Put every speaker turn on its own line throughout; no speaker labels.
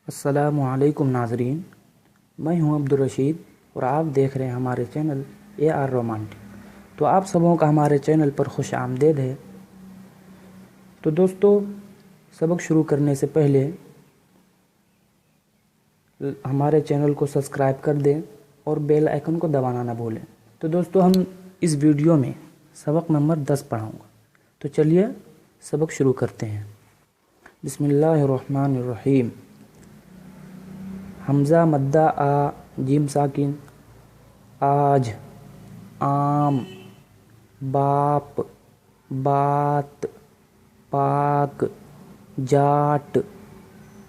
السلام علیکم ناظرین، میں ہوں عبدالرشید اور آپ دیکھ رہے ہیں ہمارے چینل اے آر رومانٹک۔ تو آپ سبوں کا ہمارے چینل پر خوش آمدید ہے۔ تو دوستو، سبق شروع کرنے سے پہلے ہمارے چینل کو سبسکرائب کر دیں اور بیل آئیکن کو دبانا نہ بھولیں۔ تو دوستو، ہم اس ویڈیو میں سبق نمبر 10 پڑھاؤں گا۔ تو چلیے سبق شروع کرتے ہیں۔ بسم اللہ الرحمن الرحیم۔ حمزہ مدہ آ، جیم ساکن، آج، عام، باپ، بات، پاک، جاٹ،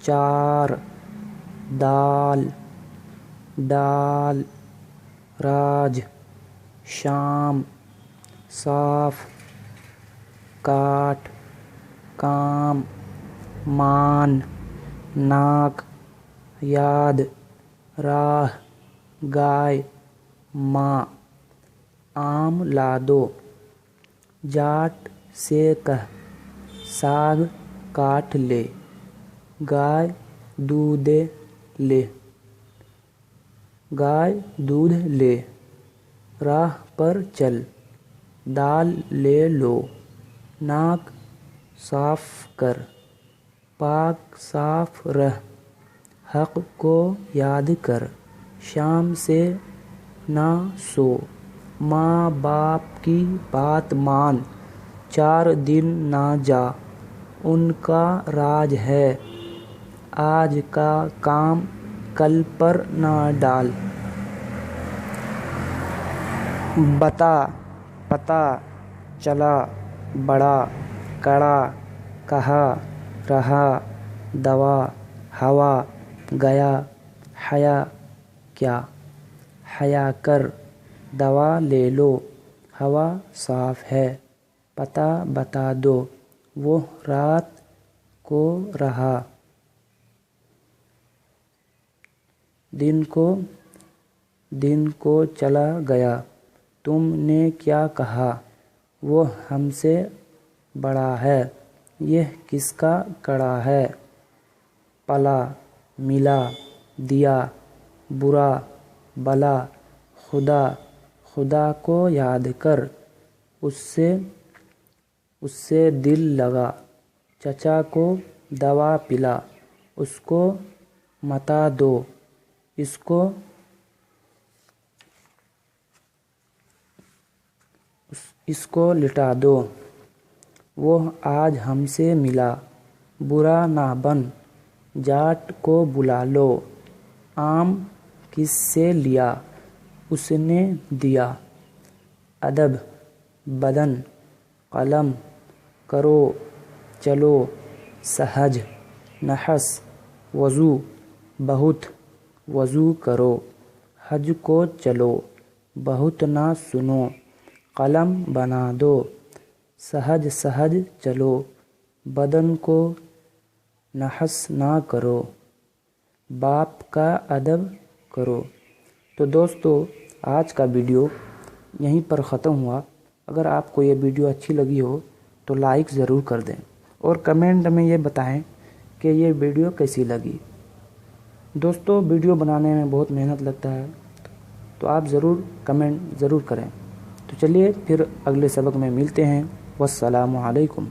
چار، دال، ڈال، راج، شام، صاف، کاٹ، کام، مان، ناک، یاد، راہ، گائے، ماں، آم لادو، جاٹ سے کہہ، ساگ کاٹ لے، گائے دودھ لے، گائے دودھ لے، راہ پر چل، دال لے لو، ناک صاف کر، پاک صاف رہ، حق کو یاد کر، شام سے نہ سو، ماں باپ کی بات مان، 4 دن نہ جا، ان کا راج ہے، آج کا کام کل پر نہ ڈال، بتا، پتا، چلا، بڑا، کڑا، کہا، رہا، دوا، ہوا، گیا، حیا، کیا، حیا کر، دوا لے لو، ہوا صاف ہے، پتا بتا دو، وہ رات کو رہا، دن کو چلا گیا، تم نے کیا کہا، وہ ہم سے بڑا ہے، یہ کس کا کڑا ہے، پلا، ملا، دیا، برا، بلا، خدا، خدا کو یاد کر، اس سے دل لگا، چچا کو دوا پلا، اس کو متا دو، اس کو لٹا دو، وہ آج ہم سے ملا، برا نہ بن، جاٹ کو بلا لو، آم کس سے لیا، اس نے دیا، ادب، بدن، قلم، کرو، چلو، سہج، نحس، وضو، بہت، وضو کرو، حج کو چلو، بہت نہ سنو، قلم بنا دو، سہج سہج چلو، بدن کو نحس نہ کرو، باپ کا ادب کرو۔ تو دوستو، آج کا ویڈیو یہیں پر ختم ہوا۔ اگر آپ کو یہ ویڈیو اچھی لگی ہو تو لائک ضرور کر دیں اور کمنٹ میں یہ بتائیں کہ یہ ویڈیو کیسی لگی۔ دوستو، ویڈیو بنانے میں بہت محنت لگتا ہے، تو آپ ضرور کمنٹ ضرور کریں۔ تو چلیے پھر اگلے سبق میں ملتے ہیں۔ والسلام علیکم۔